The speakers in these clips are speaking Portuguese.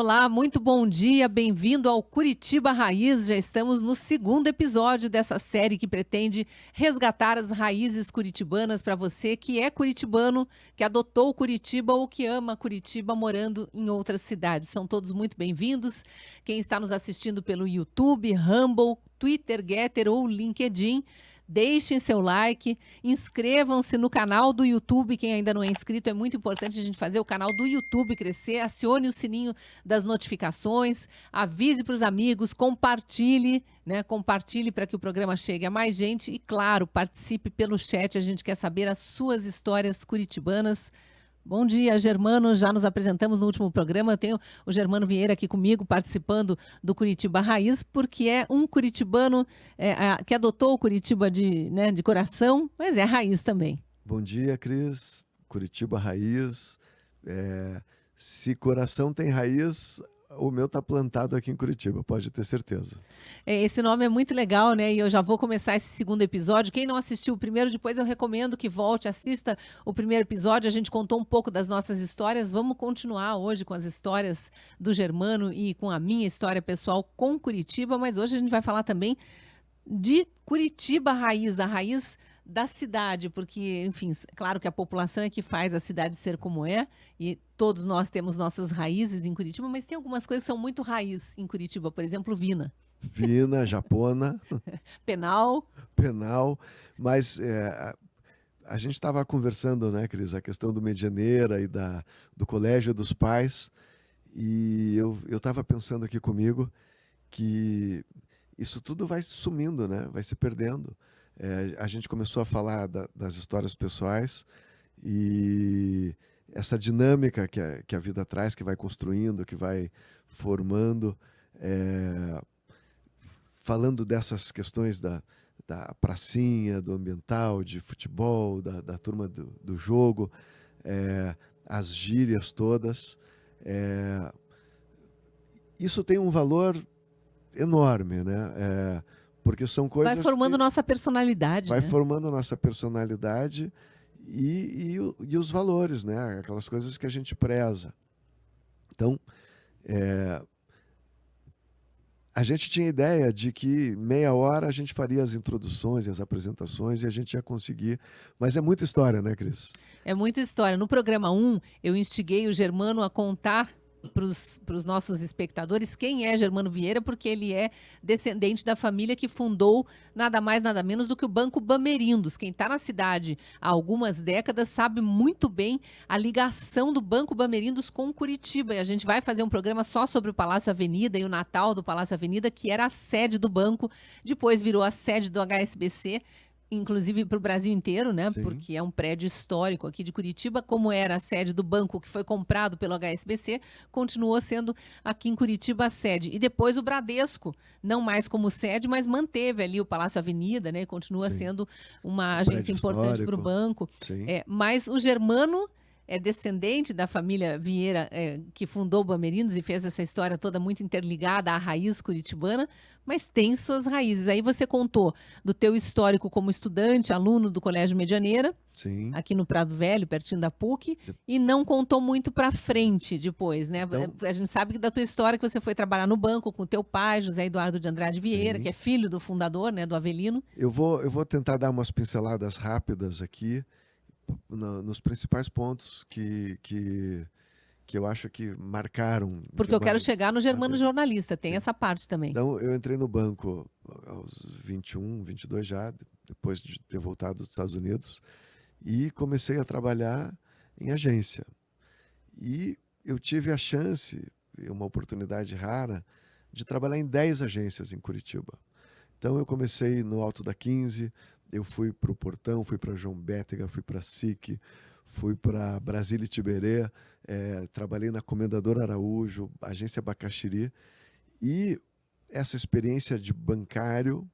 Olá, muito bom dia, bem-vindo ao Curitiba Raiz. Já estamos no segundo episódio dessa série que pretende resgatar as raízes curitibanas para você que é curitibano, que adotou Curitiba ou que ama Curitiba morando em outras cidades. São todos muito bem-vindos. Quem está nos assistindo pelo YouTube, Rumble, Twitter, Getter ou LinkedIn, deixem seu like, inscrevam-se no canal do YouTube, quem ainda não é inscrito, é muito importante a gente fazer o canal do YouTube crescer, acione o sininho das notificações, avise para os amigos, compartilhe, né? Compartilhe para que o programa chegue a mais gente e, claro, participe pelo chat, a gente quer saber as suas histórias curitibanas. Bom dia, Germano. Já nos apresentamos no último programa. Eu tenho o Germano Vieira aqui comigo, participando do Curitiba Raiz, porque é um curitibano que adotou o Curitiba de coração, mas é raiz também. Bom dia, Cris. Curitiba Raiz. Se coração tem raiz, o meu tá plantado aqui em Curitiba, pode ter certeza. Esse nome é muito legal, né? E eu já vou começar esse segundo episódio. Quem não assistiu o primeiro, depois eu recomendo que volte, assista o primeiro episódio. A gente contou um pouco das nossas histórias. Vamos continuar hoje com as histórias do Germano e com a minha história pessoal com Curitiba, mas hoje a gente vai falar também de Curitiba Raiz, a raiz da cidade, porque, enfim, claro que a população é que faz a cidade ser como é, e todos nós temos nossas raízes em Curitiba, mas tem algumas coisas que são muito raiz em Curitiba, por exemplo, Vina. Vina, Japona, Penal. Penal, mas a gente estava conversando, né, Cris, a questão do Medianeira e do Colégio dos Pais, e eu estava pensando aqui comigo que isso tudo vai sumindo, né? Vai se perdendo. A gente começou a falar das histórias pessoais e essa dinâmica que a vida traz, que vai construindo, que vai formando, falando dessas questões da pracinha, do ambiental, de futebol, da turma do jogo, as gírias todas. Isso tem um valor enorme, né? Porque são coisas Vai formando nossa personalidade, vai né? formando a nossa personalidade e os valores, né? Aquelas coisas que a gente preza. Então, a gente tinha ideia de que meia hora a gente faria as introduções e as apresentações e a gente ia conseguir. Mas é muita história, né, Cris? É muita história. No programa 1, eu instiguei o Germano a contar para os nossos espectadores quem é Germano Vieira, porque ele é descendente da família que fundou nada mais, nada menos do que o Banco Bamerindos. Quem está na cidade há algumas décadas sabe muito bem a ligação do Banco Bamerindos com Curitiba. E a gente vai fazer um programa só sobre o Palácio Avenida e o Natal do Palácio Avenida, que era a sede do banco, depois virou a sede do HSBC, inclusive para o Brasil inteiro, né? Sim. Porque é um prédio histórico aqui de Curitiba, como era a sede do banco que foi comprado pelo HSBC, continuou sendo aqui em Curitiba a sede. E depois o Bradesco, não mais como sede, mas manteve ali o Palácio Avenida, né? E continua Sim. sendo uma Um agência prédio importante para o histórico. banco. Sim. Mas o Germano é descendente da família Vieira, que fundou o Bamerindos e fez essa história toda muito interligada à raiz curitibana, mas tem suas raízes. Aí você contou do teu histórico como estudante, aluno do Colégio Medianeira, Sim. aqui no Prado Velho, pertinho da PUC, e não contou muito para frente depois, né? Então, A gente sabe que da tua história que você foi trabalhar no banco com teu pai, José Eduardo de Andrade Vieira, sim. que é filho do fundador, né, do Avelino. Eu vou tentar dar umas pinceladas rápidas aqui nos principais pontos que eu acho que marcaram. Porque eu quero chegar no Germano jornalista, tem essa parte também. Então, eu entrei no banco aos 21, 22 já, depois de ter voltado dos Estados Unidos, e comecei a trabalhar em agência. E eu tive a chance, uma oportunidade rara, de trabalhar em 10 agências em Curitiba. Então, eu comecei no Alto da 15, eu fui para o Portão, fui para João Bétega, fui para SIC, fui para Brasília e Tiberê, trabalhei na Comendador Araújo, agência Bacaxiri, e essa experiência de bancário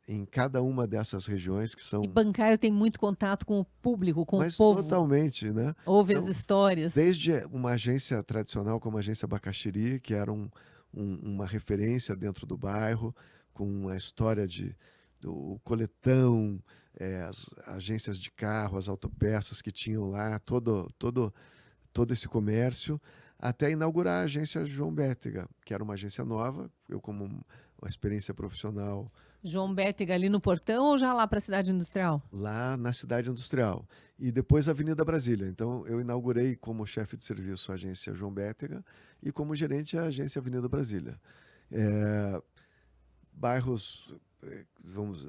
em cada uma dessas regiões que são... E bancário tem muito contato com o público, com Mas o povo. totalmente, né? Ouve Então, as histórias. desde uma agência tradicional como a agência Bacaxiri, que era uma referência dentro do bairro, com a história do coletão, as agências de carro, as autopeças que tinham lá, todo esse comércio, até inaugurar a agência João Bétega, que era uma agência nova. Eu, como uma experiência profissional João Bétega ali no Portão ou já lá para a cidade industrial? lá na cidade industrial. E depois a Avenida Brasília. Então, eu inaugurei como chefe de serviço a agência João Bétega e como gerente a agência Avenida Brasília. É, bairros, vamos,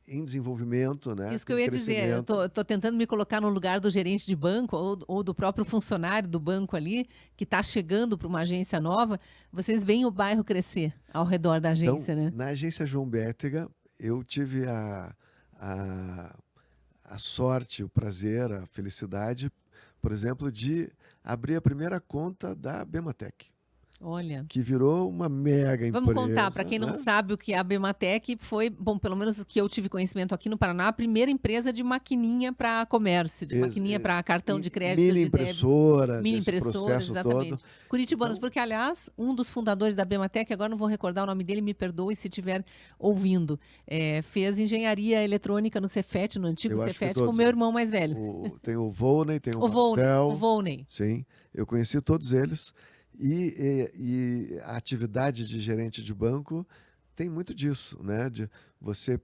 em desenvolvimento, né? Isso que eu Em ia dizer, eu crescimento. tô tentando me colocar no lugar do gerente de banco ou do próprio funcionário do banco ali, que está chegando para uma agência nova. Vocês veem o bairro crescer ao redor da Então, agência, né? na agência João Bétega, eu tive a, a sorte, o prazer, a felicidade, por exemplo, de abrir a primeira conta da Bematec, Olha. que virou uma mega Vamos contar, para empresa, quem não né? sabe o que é a Bematec, foi, bom, pelo menos que eu tive conhecimento aqui no Paraná, a primeira empresa de maquininha para comércio, de Ex- maquininha eh, para cartão de crédito, Mini de débito. impressoras, Mini esse impressoras, processo todo. exatamente. Curitibanos, Então, porque, aliás, um dos fundadores da Bematec, agora não vou recordar o nome dele, me perdoe se estiver ouvindo, fez engenharia eletrônica no Cefet, no antigo eu acho que Cefet, com o todos. meu irmão mais velho, Tem o Volney, tem o o Volney. O Marcel, Volney. sim, eu conheci todos eles. E a atividade de gerente de banco tem muito disso, né? De você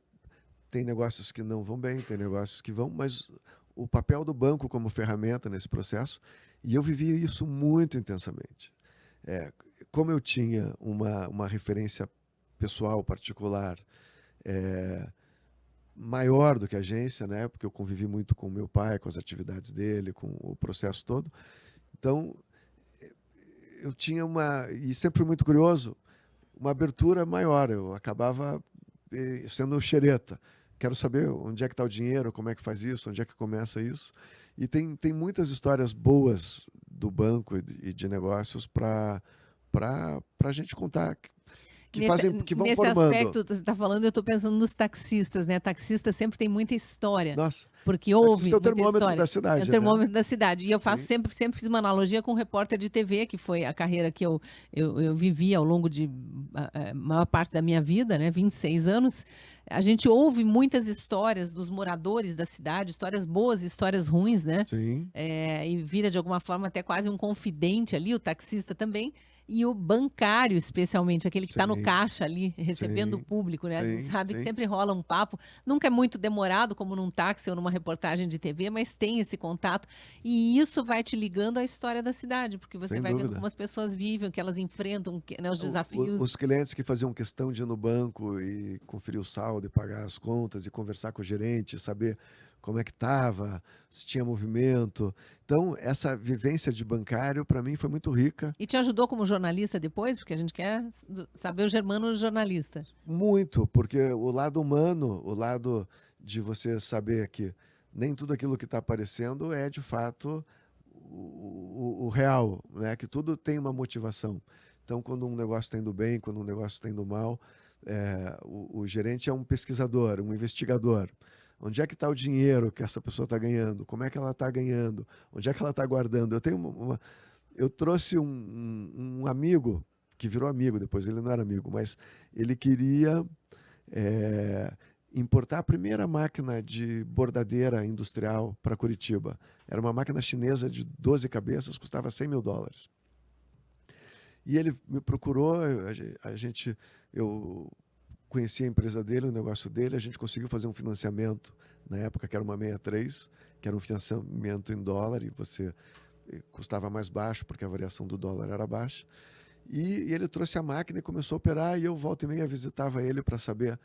tem negócios que não vão bem, tem negócios que vão, mas o papel do banco como ferramenta nesse processo, e eu vivi isso muito intensamente. É, como eu tinha uma referência pessoal, particular, é, maior do que a agência, né? Porque eu convivi muito com meu pai, com as atividades dele, com o processo todo. Então, eu tinha e sempre fui muito curioso, uma abertura maior. Eu acabava sendo xereta. Quero saber onde é que está o dinheiro, como é que faz isso, onde é que começa isso. E tem muitas histórias boas do banco e de negócios para a gente contar, que vão Nesse formando. aspecto, você está falando, eu estou pensando nos taxistas, né? Taxista sempre tem muita história, Nossa, porque taxista houve é o muita termômetro história. da É o cidade, né? termômetro da cidade. E eu faço Sim, sempre fiz uma analogia com o repórter de TV, que foi a carreira que eu vivi ao longo de maior parte da minha vida, né? 26 anos. A gente ouve muitas histórias dos moradores da cidade, histórias boas e histórias ruins, né? sim, E vira de alguma forma até quase um confidente ali, o taxista também. E o bancário, especialmente, aquele que está no sim, caixa ali, recebendo o sim, público, né? A gente sim, sabe que sim, sempre rola um papo. Nunca é muito demorado, como num táxi ou numa reportagem de TV, mas tem esse contato. E isso vai te ligando à história da cidade, porque você sem vai vendo dúvida. como as pessoas vivem, o que elas enfrentam, né, os desafios. Os clientes que faziam questão de ir no banco e conferir o saldo e pagar as contas e conversar com o gerente, saber como é que estava, se tinha movimento. Então, essa vivência de bancário, para mim, foi muito rica. E te ajudou como jornalista depois? Porque a gente quer saber o Germano jornalista. Muito, porque o lado humano, o lado de você saber que nem tudo aquilo que está aparecendo é, de fato, o real, né? Que tudo tem uma motivação. Então, quando um negócio está indo bem, quando um negócio está indo mal, o gerente é um pesquisador, um investigador. Onde é que está o dinheiro que essa pessoa está ganhando? Como é que ela está ganhando? Onde é que ela está guardando? Eu trouxe um amigo, que virou amigo depois, ele não era amigo, mas ele queria é, importar a primeira máquina de bordadeira industrial para Curitiba. Era uma máquina chinesa de 12 cabeças, custava US$ 100.000. E ele me procurou, eu conheci a empresa dele, o negócio dele, a gente conseguiu fazer um financiamento, na época que era uma 63, que era um financiamento em dólar, e você custava mais baixo, porque a variação do dólar era baixa. E ele trouxe a máquina e começou a operar, e eu volta e meia visitava ele para saber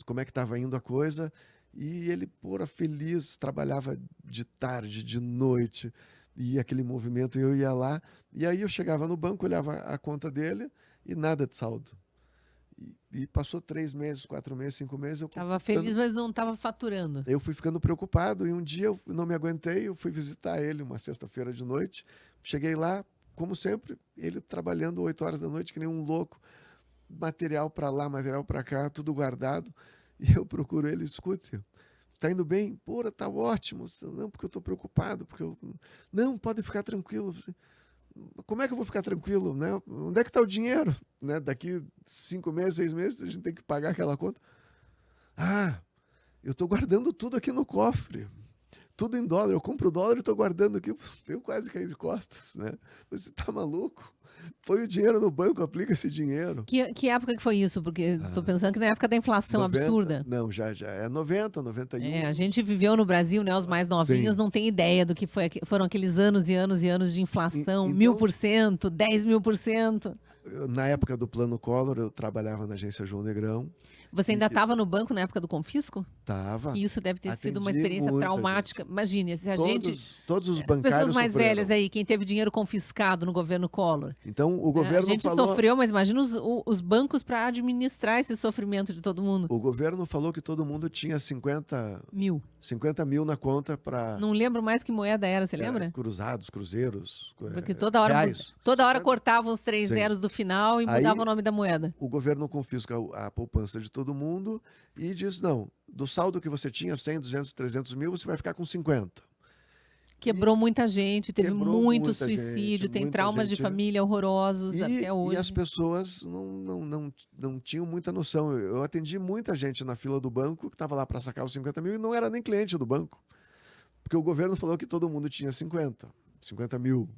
como é que estava indo a coisa. E ele, pura feliz, trabalhava de tarde, de noite, e aquele movimento, eu ia lá, e aí eu chegava no banco, olhava a conta dele e nada de saldo. E passou 3 meses, 4 meses, 5 meses, Estava feliz, mas não estava faturando. eu fui ficando preocupado, e um dia eu não me aguentei, eu fui visitar ele uma sexta-feira de noite, cheguei lá, como sempre, ele trabalhando 8 horas da noite, que nem um louco, material para lá, material para cá, tudo guardado, e eu procuro ele, escute, está indo bem? Pô, tá ótimo. Não, porque eu estou preocupado, porque eu... Não, pode ficar tranquilo. Como é que eu vou ficar tranquilo, né? Onde é que está o dinheiro? Né? Daqui 5 meses, 6 meses, a gente tem que pagar aquela conta. Ah, eu estou guardando tudo aqui no cofre. tudo em dólar. Eu compro o dólar e estou guardando aqui. Eu quase caí de costas, né? Você tá maluco? Põe o dinheiro no banco, aplica esse dinheiro. Que época que foi isso? Porque estou pensando que na época da inflação 90, absurda. Não, já é 90, 91. A gente viveu no Brasil, né? Os mais novinhos não têm ideia do que foram aqueles anos e anos e anos de inflação. Então, 1000%, 10.000%. Na época do Plano Collor, eu trabalhava na agência João Negrão. Você ainda estava no banco na época do confisco? Estava. Isso deve ter sido uma experiência traumática. Gente. Imagine, se a todos os bancários as pessoas mais sofreram. velhas aí, quem teve dinheiro confiscado no governo Collor. Então, o governo a gente falou... sofreu, mas imagina os bancos para administrar esse sofrimento de todo mundo. O governo falou que todo mundo tinha 50 mil na conta para... Não lembro mais que moeda era, você lembra? Cruzados, cruzeiros, porque toda hora cortavam os 3 zeros do final e mudava o nome da moeda. O governo confisca a poupança de todo mundo e diz, não, do saldo que você tinha, 100, 200, 300 mil, você vai ficar com 50. Quebrou muita gente, teve muito suicídio, tem traumas de família horrorosos até hoje. E as pessoas não tinham muita noção. Eu atendi muita gente na fila do banco que estava lá para sacar os 50 mil e não era nem cliente do banco. Porque o governo falou que todo mundo tinha 50 mil.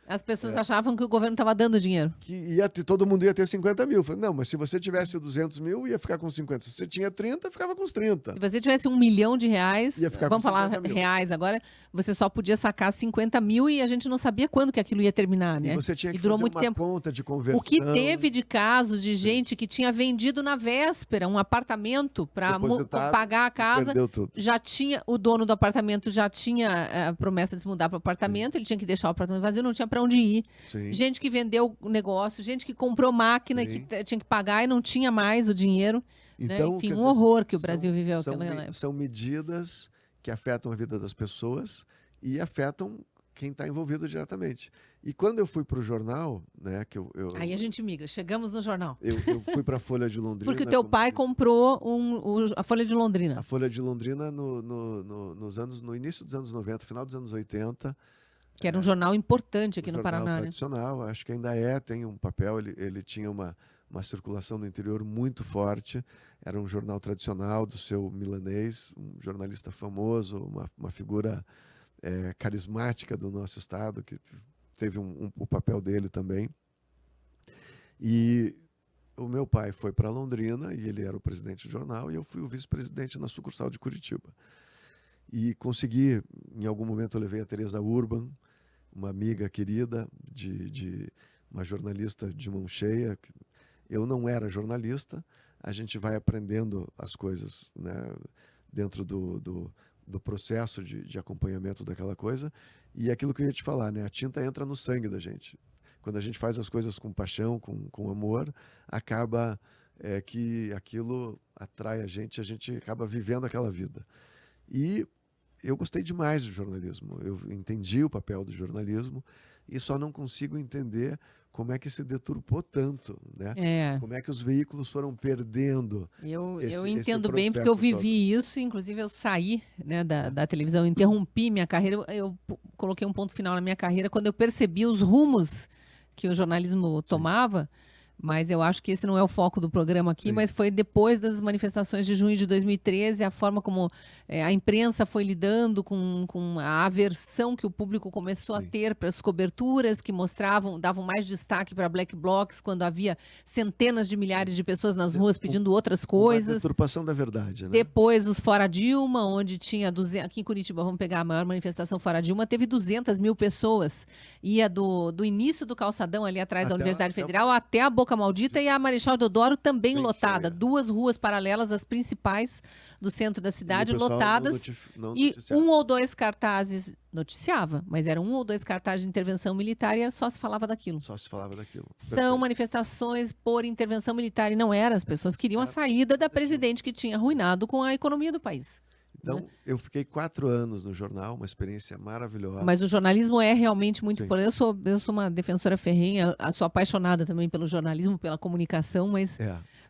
As pessoas achavam que o governo estava dando dinheiro. Que todo mundo ia ter 50 mil. Falei, não, mas se você tivesse 200 mil, ia ficar com 50. Se você tinha 30, ficava com os 30. Se você tivesse R$1 milhão, ia ficar vamos com falar reais agora, você só podia sacar 50 mil e a gente não sabia quando que aquilo ia terminar, né? E você tinha que durou fazer muito uma tempo. conta de conversão. O que teve de casos de gente que tinha vendido na véspera um apartamento para pagar a casa, já tinha, o dono do apartamento já tinha a promessa de se mudar para o apartamento, ele tinha que deixar o apartamento vazio, não tinha para onde ir. Sim. Gente que vendeu o negócio, gente que comprou máquina e que tinha que pagar e não tinha mais o dinheiro. Então, né? Enfim, um horror que o Brasil viveu naquela época. São medidas que afetam a vida das pessoas e afetam quem está envolvido diretamente. E quando eu fui para o jornal, né, aí a gente migra, chegamos no jornal. Eu fui para a Folha de Londrina. Porque o teu pai comprou a Folha de Londrina. A Folha de Londrina no início dos anos 90, final dos anos 80. Que era um jornal importante aqui no Paraná. Tradicional, acho que ainda tem um papel. Ele tinha uma circulação no interior muito forte. Era um jornal tradicional do seu milanês, um jornalista famoso, uma figura carismática do nosso estado, que teve o papel dele também. E o meu pai foi para Londrina, e ele era o presidente do jornal, e eu fui o vice-presidente na sucursal de Curitiba. E consegui, em algum momento eu levei a Teresa Urban, uma amiga querida, uma jornalista de mão cheia. Eu não era jornalista, a gente vai aprendendo as coisas, né, dentro do processo de acompanhamento daquela coisa. E aquilo que eu ia te falar, né, a tinta entra no sangue da gente. Quando a gente faz as coisas com paixão, com amor, acaba que aquilo atrai a gente acaba vivendo aquela vida. E eu gostei demais do jornalismo, eu entendi o papel do jornalismo e só não consigo entender como é que se deturpou tanto, né? Como é que os veículos foram perdendo. Eu entendo bem, porque eu vivi isso, inclusive eu saí, né, da televisão, interrompi minha carreira, eu coloquei um ponto final na minha carreira quando eu percebi os rumos que o jornalismo tomava. Mas eu acho que esse não é o foco do programa aqui, mas foi depois das manifestações de junho de 2013, a forma como a imprensa foi lidando com a aversão que o público começou a ter para as coberturas que davam mais destaque para black blocs, quando havia centenas de milhares de pessoas nas ruas pedindo outras coisas. Uma deturpação da verdade, né? Depois os Fora Dilma, onde tinha aqui em Curitiba, vamos pegar a maior manifestação Fora Dilma, teve 200 mil pessoas. Ia do início do calçadão ali atrás da Universidade Federal até a Boca Maldita, e a Marechal Deodoro também lotada. Cheia. 2 ruas paralelas, as principais do centro da cidade, lotadas. E 1 ou 2 cartazes noticiava, mas eram 1 ou 2 cartazes de intervenção militar e só se falava daquilo. Só se falava daquilo. São manifestações por intervenção militar, e não era. As pessoas queriam a saída da presidente que tinha arruinado com a economia do país. Então, eu fiquei 4 anos no jornal, uma experiência maravilhosa. Mas o jornalismo é realmente muito importante. Eu sou uma defensora ferrenha, sou apaixonada também pelo jornalismo, pela comunicação, mas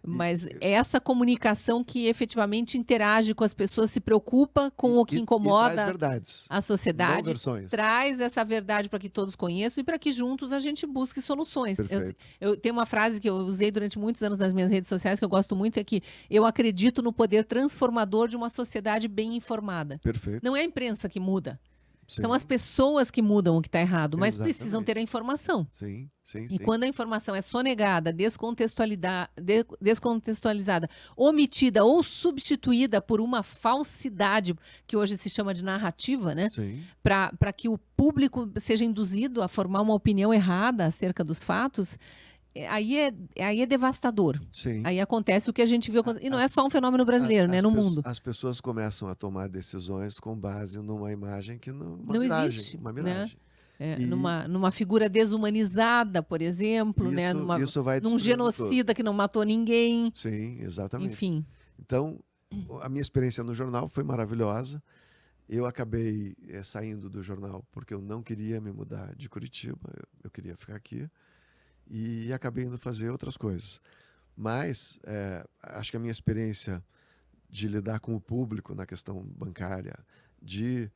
Mas essa comunicação que efetivamente interage com as pessoas, se preocupa com o que traz incomoda verdades, a não sociedade, versões. traz essa verdade para que todos conheçam e para que juntos a gente busque soluções. Perfeito. Eu tenho uma frase que eu usei durante muitos anos nas minhas redes sociais, que eu gosto muito, é que eu acredito no poder transformador de uma sociedade bem informada. Perfeito. Não é a imprensa que muda. Sim. São as pessoas que mudam o que está errado, mas Exatamente. precisam ter a informação. Sim, sim, E sim. quando a informação é sonegada, descontextualizada, omitida ou substituída por uma falsidade, que hoje se chama de narrativa, né? Sim. Para que o público seja induzido a formar uma opinião errada acerca dos fatos, aí é devastador. Sim. Aí acontece o que a gente viu. E não é só um fenômeno brasileiro, né? No mundo. As pessoas começam a tomar decisões com base numa imagem que não existe. Uma miragem. Numa figura desumanizada, por exemplo, né? Isso vai num genocida que não matou ninguém. Sim, exatamente. Enfim. Então, a minha experiência no jornal foi maravilhosa. Eu acabei saindo do jornal porque eu não queria me mudar de Curitiba, eu queria ficar aqui. E acabei indo fazer outras coisas. Mas acho que a minha experiência de lidar com o público na questão bancária, de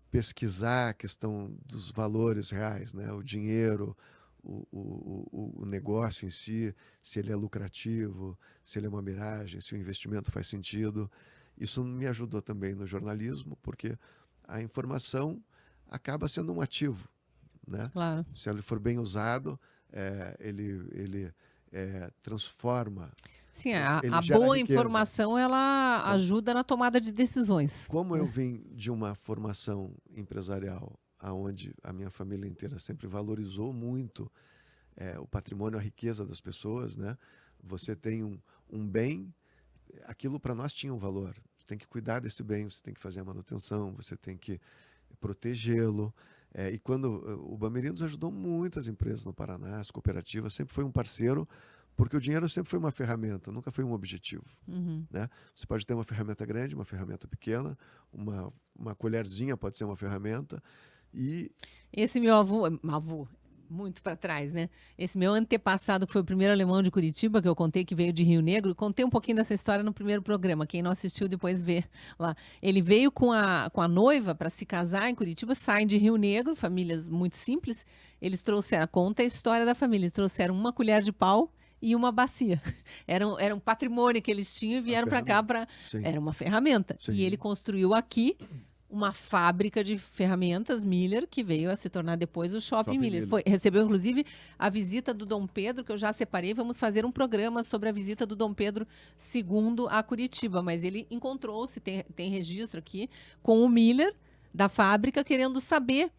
pesquisar a questão dos valores reais, né? O dinheiro, o negócio em si, se ele é lucrativo, se ele é uma miragem, se o investimento faz sentido. Isso me ajudou também no jornalismo, porque a informação acaba sendo um ativo. Né? Claro. Se ele for bem usado, ele transforma. Sim, a boa riqueza. Informação ela ajuda na tomada de decisões. Como eu vim de uma formação empresarial, onde a minha família inteira sempre valorizou muito o patrimônio, a riqueza das pessoas, né? Você tem um bem, aquilo para nós tinha um valor. Você tem que cuidar desse bem, você tem que fazer a manutenção, você tem que protegê-lo. E quando o Bamerindos ajudou muitas empresas no Paraná, as cooperativas, sempre foi um parceiro, porque o dinheiro sempre foi uma ferramenta, nunca foi um objetivo. Uhum. Né? Você pode ter uma ferramenta grande, uma ferramenta pequena, uma colherzinha pode ser uma ferramenta. E esse meu avô muito para trás, né? Esse meu antepassado, que foi o primeiro alemão de Curitiba, que eu contei, que veio de Rio Negro, contei um pouquinho dessa história no primeiro programa. Quem não assistiu, depois vê lá. Ele veio com a noiva para se casar em Curitiba, saem de Rio Negro, famílias muito simples. Eles trouxeram, conta a história da família, eles trouxeram uma colher de pau e uma bacia. Era um patrimônio que eles tinham e vieram para cá para... Era uma ferramenta. Sim. E ele construiu aqui uma fábrica de ferramentas Miller, que veio a se tornar depois o Shopping Miller. Recebeu, inclusive, a visita do Dom Pedro, que eu já separei. Vamos fazer um programa sobre a visita do Dom Pedro II a Curitiba. Mas ele encontrou-se, tem registro aqui, com o Miller da fábrica, querendo saber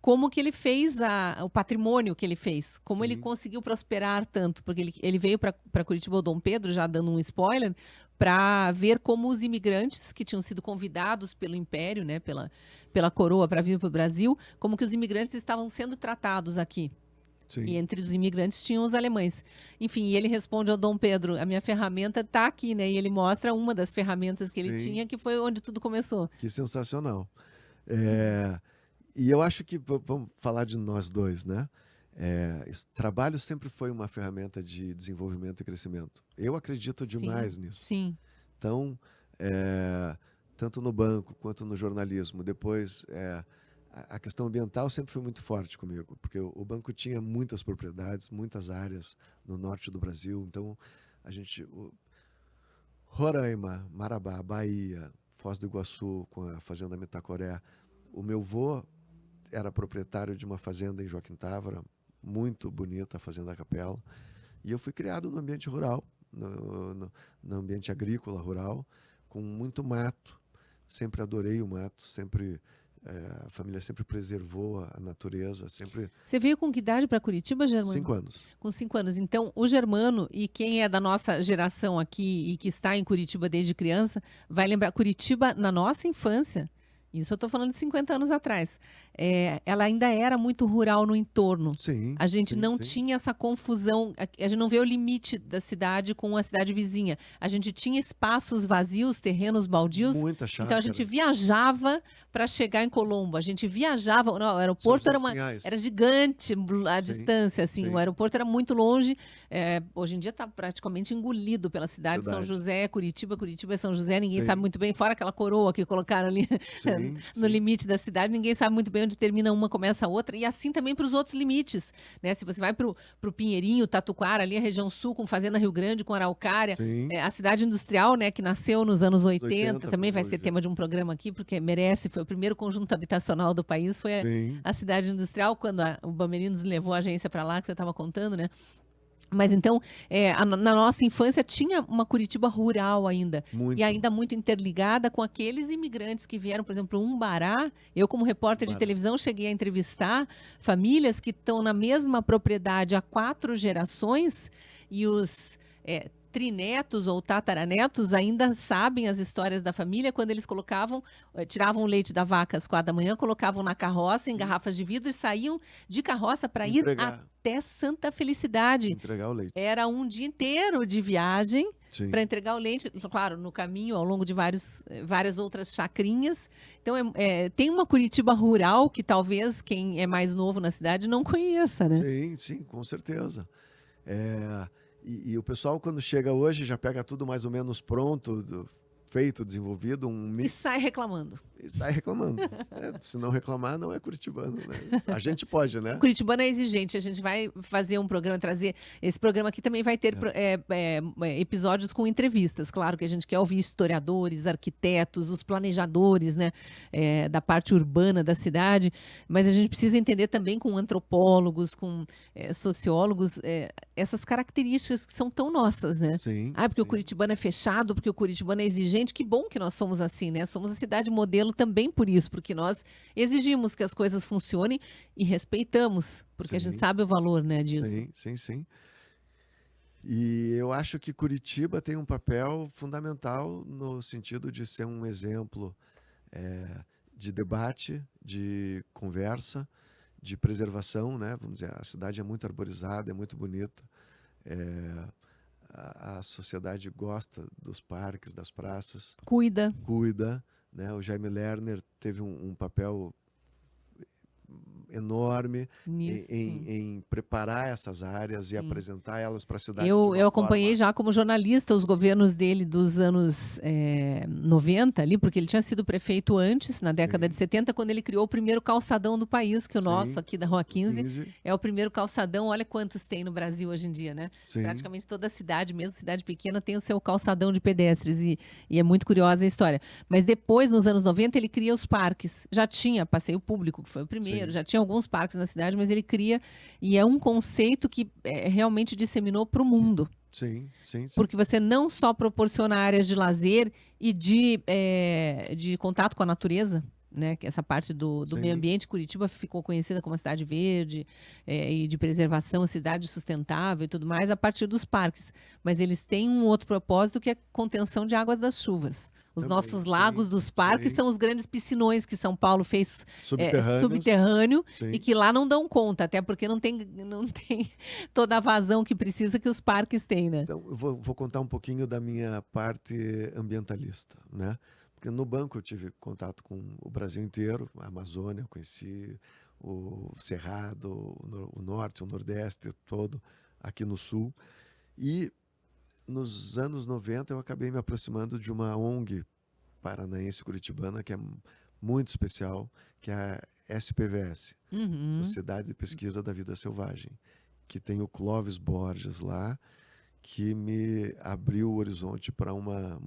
como que ele fez o patrimônio que ele fez, como Sim. ele conseguiu prosperar tanto, porque ele veio para Curitiba, o Dom Pedro, já dando um spoiler, para ver como os imigrantes que tinham sido convidados pelo Império, né, pela coroa para vir para o Brasil, como que os imigrantes estavam sendo tratados aqui. Sim. E entre os imigrantes tinham os alemães. Enfim, e ele responde ao Dom Pedro, a minha ferramenta está aqui, né? E ele mostra uma das ferramentas que ele tinha, que foi onde tudo começou. Que sensacional. E eu acho que, vamos falar de nós dois, né? Trabalho sempre foi uma ferramenta de desenvolvimento e crescimento. Eu acredito demais nisso. Sim. Então, tanto no banco quanto no jornalismo, depois a questão ambiental sempre foi muito forte comigo, porque o banco tinha muitas propriedades, muitas áreas no norte do Brasil. Então, Roraima, Marabá, Bahia, Foz do Iguaçu, com a fazenda Metacoré. O meu avô era proprietário de uma fazenda em Joaquim Távora, muito bonita, a Fazenda Capela. E eu fui criado no ambiente rural, no ambiente agrícola rural, com muito mato. Sempre adorei o mato, a família sempre preservou a natureza. Você veio com que idade para Curitiba, Germano? 5 anos. Com 5 anos. Então, o Germano, e quem é da nossa geração aqui e que está em Curitiba desde criança, vai lembrar Curitiba na nossa infância. Isso eu estou falando de 50 anos atrás. Ela ainda era muito rural no entorno. Sim, A gente sim, não sim. tinha essa confusão, a gente não vê o limite da cidade com a cidade vizinha. A gente tinha espaços vazios, terrenos baldios, Muita então a gente chácara. viajava para chegar em Colombo. A gente viajava, não, o São aeroporto José dos Pinhais. era gigante a Sim, distância, assim, o sim. aeroporto era muito longe. Hoje em dia está praticamente engolido pela cidade. São Cidade. José, Curitiba, Curitiba é São José, ninguém sabe Sim, muito bem, fora aquela coroa que colocaram ali sim, no sim. limite da cidade, ninguém sabe muito bem onde termina uma, começa a outra, e assim também para os outros limites, né? Se você vai para o Pinheirinho, Tatuquara, ali a região sul, com Fazenda Rio Grande, com Araucária, Sim. a cidade industrial, né, que nasceu nos anos 80, 80, também vai como ser já. tema de um programa aqui, porque merece, foi o primeiro conjunto habitacional do país, foi Sim, a cidade industrial, quando o Bamerinos levou a agência para lá, que você estava contando, né? Mas então, na nossa infância tinha uma Curitiba rural ainda, e muito. ainda muito interligada com aqueles imigrantes que vieram, por exemplo, Umbará. Eu, como repórter de Barato. televisão, cheguei a entrevistar famílias que estão na mesma propriedade há 4 gerações, e os trinetos ou tataranetos ainda sabem as histórias da família, quando eles tiravam o leite da vaca às 4 da manhã, colocavam na carroça, em E garrafas de vidro, e saíam de carroça para ir entregar, até Santa Felicidade. entregar o leite. Era um dia inteiro de viagem para Sim, entregar o leite, claro, no caminho, ao longo de várias outras chacrinhas. Então, tem uma Curitiba rural que talvez quem é mais novo na cidade não conheça, né? sim, sim, com certeza. E o pessoal, quando chega hoje, já pega tudo mais ou menos pronto, feito, desenvolvido, um E mix, sai reclamando. e sai reclamando. Se não reclamar, não é curitibano, né? A gente pode, O né? curitibano é exigente. A gente vai fazer um programa, trazer. Esse programa aqui também vai ter episódios com entrevistas. Claro que a gente quer ouvir historiadores, arquitetos, os planejadores, né, da parte urbana da cidade. Mas a gente precisa entender também com antropólogos, com sociólogos, essas características que são tão nossas, né? Sim, Ah, porque o sim, curitibano é fechado, porque o curitibano é exigente. Que bom que nós somos assim, né? Somos a cidade modelo também por isso, porque nós exigimos que as coisas funcionem e respeitamos, porque a gente sim, sabe o valor, né, disso. sim, sim, sim. E eu acho que Curitiba tem um papel fundamental no sentido de ser um exemplo de debate, de conversa, de preservação, né? Vamos dizer, a cidade é muito arborizada, é muito bonita. É, a sociedade gosta dos parques, das praças, Cuida cuida, né? O Jaime Lerner teve um papel enorme nisso, sim. em preparar essas áreas e Sim. apresentar elas para a cidade de Eu uma acompanhei forma. já como jornalista os governos dele dos anos 90 ali, porque ele tinha sido prefeito antes, na década de Sim, 70, quando ele criou o primeiro calçadão do país, que o nosso, sim, aqui da Rua 15, 15, é o primeiro calçadão. Olha quantos tem no Brasil hoje em dia, né? sim, Praticamente toda cidade, mesmo cidade pequena, tem o seu calçadão de pedestres, e é muito curiosa a história. Mas depois, nos anos 90, ele cria os parques. Já tinha passeio público, que foi o primeiro, sim, já tinha alguns parques na cidade, mas ele cria, e é um conceito que realmente disseminou para o mundo. sim, sim, sim, Porque você não só proporciona áreas de lazer e de contato com a natureza, né? Que essa parte do meio sim, ambiente, Curitiba ficou conhecida como uma cidade verde, e de preservação, cidade sustentável e tudo mais, a partir dos parques. Mas eles têm um outro propósito, que é contenção de águas das chuvas. Os também, nossos sim, lagos dos parques sim, são os grandes piscinões que São Paulo fez subterrâneos, subterrâneo, e sim. que lá não dão conta, até porque não tem toda a vazão que precisa, que os parques têm, né? Então, eu vou contar um pouquinho da minha parte ambientalista, né? Porque no banco eu tive contato com o Brasil inteiro, a Amazônia, eu conheci o Cerrado, o Norte, o Nordeste todo, aqui no Sul. E nos anos 90 eu acabei me aproximando de uma ONG paranaense curitibana que é muito especial, que é a SPVS, Uhum. Sociedade de Pesquisa da Vida Selvagem, que tem o Clóvis Borges lá, que me abriu o horizonte para uma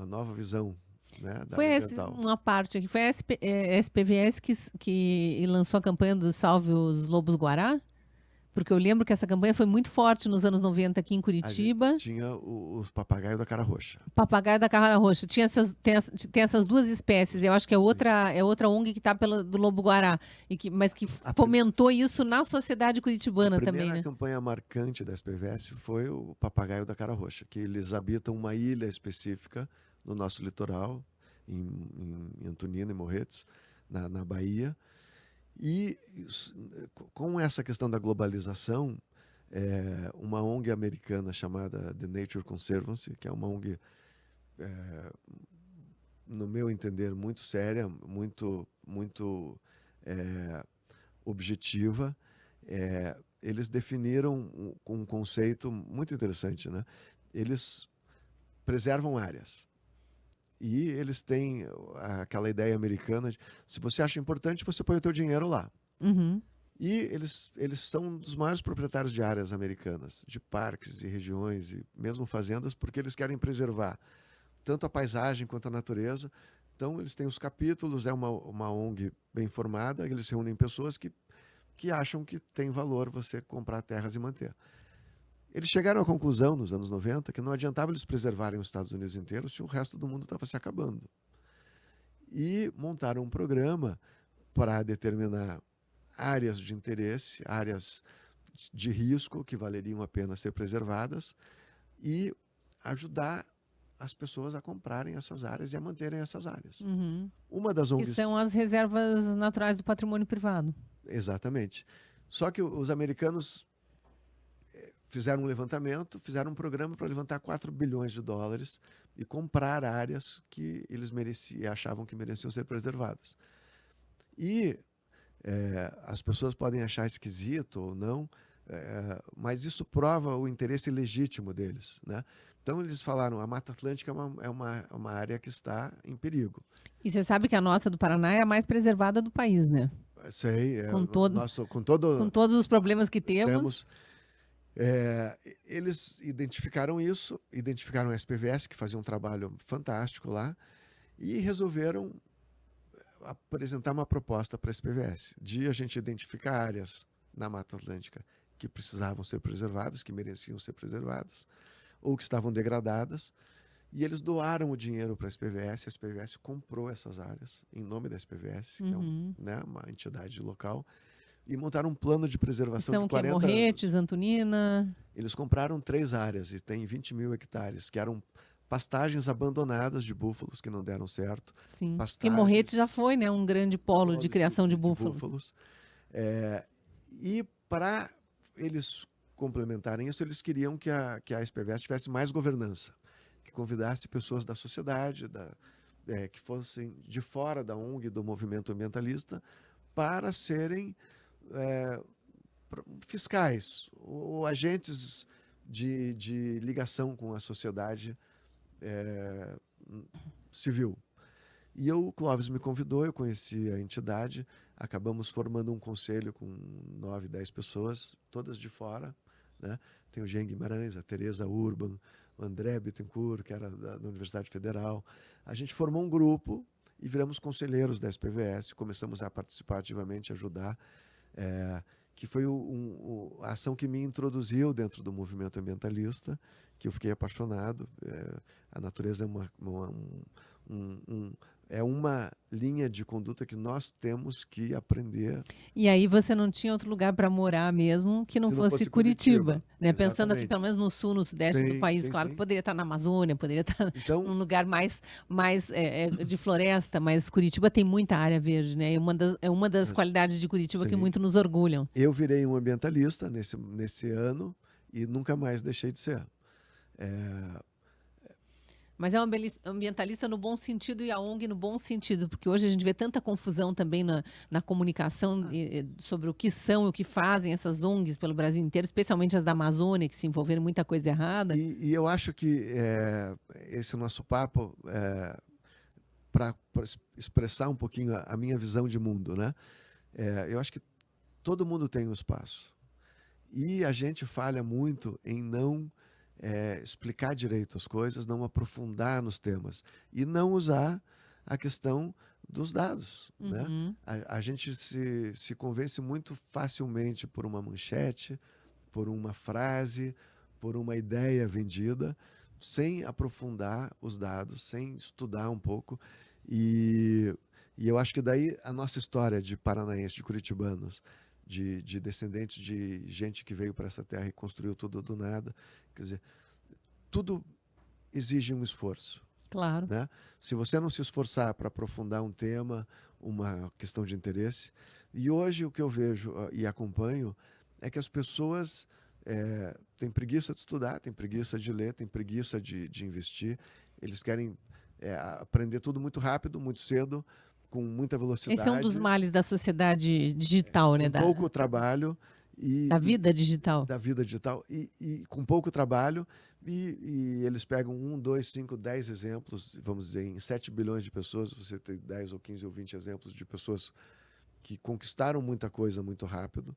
nova visão, né, da Foi área ambiental. uma parte aqui. Foi a SPVS que lançou a campanha do Salve os Lobos Guará? Porque eu lembro que essa campanha foi muito forte nos anos 90 aqui em A gente Curitiba. tinha os papagaios da cara roxa. Papagaio da Carrara Roxa. Tem essas duas espécies. Eu acho que é Sim. outra ONG que está do Lobo Guará, mas que A, prim- fomentou isso na sociedade a curitibana também, primeira né? campanha marcante da SPVS foi o papagaio da cara roxa, que eles habitam uma ilha específica no nosso litoral. em Antonina e Morretes, na Bahia. E com essa questão da globalização, uma ONG americana chamada The Nature Conservancy, que é uma ONG, no meu entender, muito séria, muito objetiva, eles definiram um conceito muito interessante, né? Eles preservam áreas. E eles têm aquela ideia americana de, se você acha importante, você põe o teu dinheiro lá. Uhum. E eles são um dos maiores proprietários de áreas americanas, de parques e regiões e mesmo fazendas, porque eles querem preservar tanto a paisagem quanto a natureza. Então, eles têm os capítulos, é uma ONG bem formada, eles reúnem pessoas que acham que tem valor você comprar terras e manter. Eles chegaram à conclusão, nos anos 90, que não adiantava eles preservarem os Estados Unidos inteiros se o resto do mundo estava se acabando. E montaram um programa para determinar áreas de interesse, áreas de risco que valeriam a pena ser preservadas e ajudar as pessoas a comprarem essas áreas e a manterem essas áreas. Uhum. Uma das Que ONGs... são as reservas naturais do patrimônio privado. Exatamente. Só que os americanos fizeram um levantamento, fizeram um programa para levantar 4 bilhões de dólares e comprar áreas que eles achavam que mereciam ser preservadas. E as pessoas podem achar esquisito ou não, mas isso prova o interesse legítimo deles, né? Então eles falaram, a Mata Atlântica é uma área que está em perigo. E você sabe que a nossa do Paraná é a mais preservada do país, né? Sei, Com com todos os problemas que temos. Eles identificaram isso, identificaram a SPVS, que fazia um trabalho fantástico lá, e resolveram apresentar uma proposta para a SPVS, de a gente identificar áreas na Mata Atlântica que precisavam ser preservadas, que mereciam ser preservadas, ou que estavam degradadas, e eles doaram o dinheiro para a SPVS comprou essas áreas, em nome da SPVS, que é uma entidade local, e montaram um plano de preservação de 40 Morretes, anos. Antonina. Eles compraram 3 áreas e tem 20 mil hectares, que eram pastagens abandonadas de búfalos que não deram certo. Sim, porque Morretes já foi, né, um grande polo de criação de búfalos. E para eles complementarem isso, eles queriam que a SPVS tivesse mais governança, que convidasse pessoas da sociedade, que fossem de fora da ONG, do movimento ambientalista, para serem fiscais ou agentes de ligação com a sociedade civil. E o Clóvis me convidou, eu conheci a entidade, acabamos formando um conselho com 9, 10 pessoas, todas de fora, né? Tem o Jean Guimarães, a Tereza Urban, o André Bittencourt, que era da Universidade Federal. A gente formou um grupo e viramos conselheiros da SPVS, começamos a participar ativamente, ajudar, que foi a ação que me introduziu dentro do movimento ambientalista, que eu fiquei apaixonado. A natureza é uma linha de conduta que nós temos que aprender. E aí você não tinha outro lugar para morar mesmo que não fosse Curitiba, né? Pensando aqui pelo menos no sul, no sudeste do país, claro que poderia estar na Amazônia, poderia estar num lugar mais de floresta, mas Curitiba tem muita área verde, né? É uma das qualidades de Curitiba que muito nos orgulham. Eu virei um ambientalista nesse ano e nunca mais deixei de ser. Mas é um ambientalista no bom sentido e a ONG no bom sentido, porque hoje a gente vê tanta confusão também na comunicação sobre o que são e o que fazem essas ONGs pelo Brasil inteiro, especialmente as da Amazônia, que se envolveram em muita coisa errada. E eu acho que esse nosso papo, para expressar um pouquinho a minha visão de mundo, né? Eu acho que todo mundo tem um espaço. E a gente falha muito em não explicar direito as coisas, não aprofundar nos temas e não usar a questão dos dados. Né? A gente se convence muito facilmente por uma manchete, por uma frase, por uma ideia vendida, sem aprofundar os dados, sem estudar um pouco. E eu acho que daí a nossa história de paranaenses, de curitibanos, de descendentes de gente que veio para essa terra e construiu tudo do nada. Quer dizer, tudo exige um esforço. Claro. né? Se você não se esforçar para aprofundar um tema, uma questão de interesse. E hoje o que eu vejo e acompanho é que as pessoas têm preguiça de estudar, têm preguiça de ler, têm preguiça de investir. Eles querem aprender tudo muito rápido, muito cedo, com muita velocidade. Esse é um dos males da sociedade digital, né? Com pouco trabalho. Da vida digital. Da vida digital. E com pouco trabalho. E eles pegam 1, 2, 5, 10 exemplos, vamos dizer, em 7 bilhões de pessoas, você tem 10 ou 15 ou 20 exemplos de pessoas que conquistaram muita coisa muito rápido,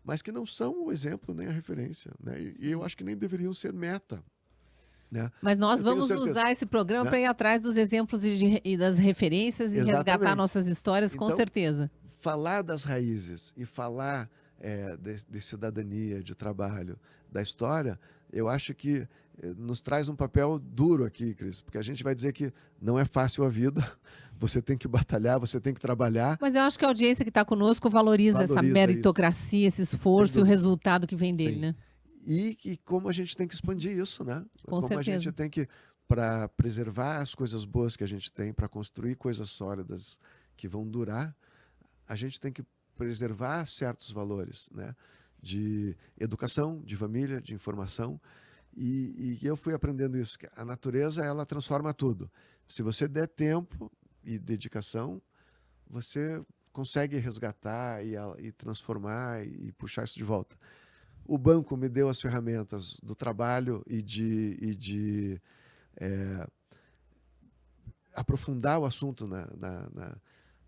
mas que não são o exemplo nem a referência, né? E eu acho que nem deveriam ser meta. Né? Mas nós vamos usar esse programa, né, para ir atrás dos exemplos e das referências e resgatar nossas histórias, com certeza. Falar das raízes e falar de cidadania, de trabalho, da história, eu acho que nos traz um papel duro aqui, Cris, porque a gente vai dizer que não é fácil a vida, você tem que batalhar, você tem que trabalhar. Mas eu acho que a audiência que está conosco valoriza essa meritocracia, esse esforço e o resultado que vem dele, né? E como a gente tem que expandir isso, né? Com certeza. A gente tem que, para preservar as coisas boas que a gente tem, para construir coisas sólidas que vão durar, a gente tem que preservar certos valores, né? De educação, de família, de informação. E eu fui aprendendo isso, que a natureza, ela transforma tudo. Se você der tempo e dedicação, você consegue resgatar e transformar e puxar isso de volta. O banco me deu as ferramentas do trabalho e de aprofundar o assunto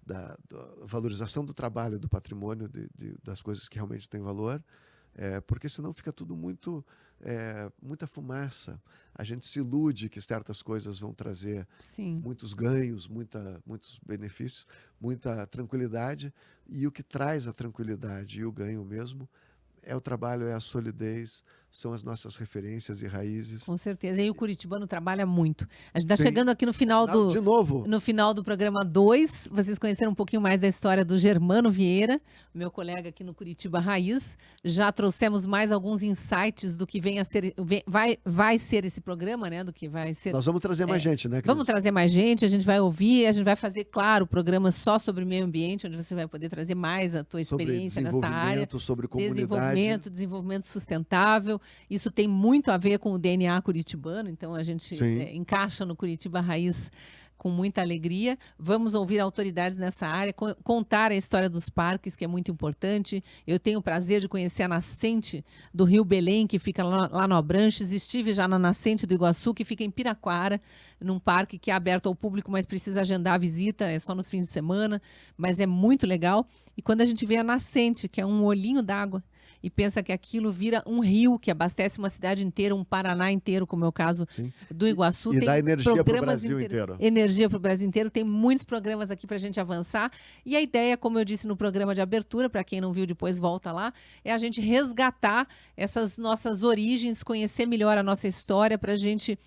da valorização do trabalho, do patrimônio, das coisas que realmente têm valor, porque senão fica tudo muita fumaça. A gente se ilude que certas coisas vão trazer muitos ganhos, muitos benefícios, muita tranquilidade, e o que traz a tranquilidade e o ganho mesmo é o trabalho, é a solidez, são as nossas referências e raízes. Com certeza. E o curitibano trabalha muito. A gente está chegando aqui no final de novo. No final do programa 2. Vocês conheceram um pouquinho mais da história do Germano Vieira, meu colega aqui no Curitiba Raiz. Já trouxemos mais alguns insights do que vai ser esse programa, né? Do que vai ser. Nós vamos trazer mais gente, né, Cris? Vamos trazer mais gente, a gente vai ouvir, a gente vai fazer, claro, programa só sobre meio ambiente, onde você vai poder trazer mais a tua experiência nessa área. Sobre comunidade. Desenvolvimento sustentável. Isso tem muito a ver com o DNA curitibano, então a gente encaixa no Curitiba Raiz com muita alegria. Vamos ouvir autoridades nessa área, contar a história dos parques, que é muito importante. Eu tenho o prazer de conhecer a nascente do Rio Belém, que fica lá no Abranches. Estive já na nascente do Iguaçu, que fica em Piraquara, num parque que é aberto ao público, mas precisa agendar a visita, é só nos fins de semana, mas é muito legal. E quando a gente vê a nascente, que é um olhinho d'água, e pensa que aquilo vira um rio que abastece uma cidade inteira, um Paraná inteiro, como é o caso do Iguaçu. E dá energia para o Brasil inteiro. Energia para o Brasil inteiro. Tem muitos programas aqui para a gente avançar. E a ideia, como eu disse no programa de abertura, para quem não viu depois volta lá, é a gente resgatar essas nossas origens, conhecer melhor a nossa história, para a gente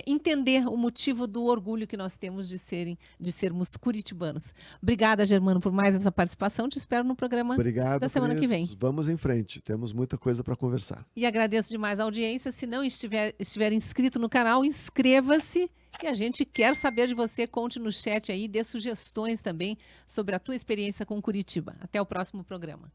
entender o motivo do orgulho que nós temos de sermos curitibanos. Obrigada, Germano, por mais essa participação. Te espero no programa da semana que vem. Vamos em frente. Temos muita coisa para conversar. E agradeço demais a audiência. Se não estiver inscrito no canal, inscreva-se. E a gente quer saber de você. Conte no chat aí, dê sugestões também sobre a tua experiência com Curitiba. Até o próximo programa.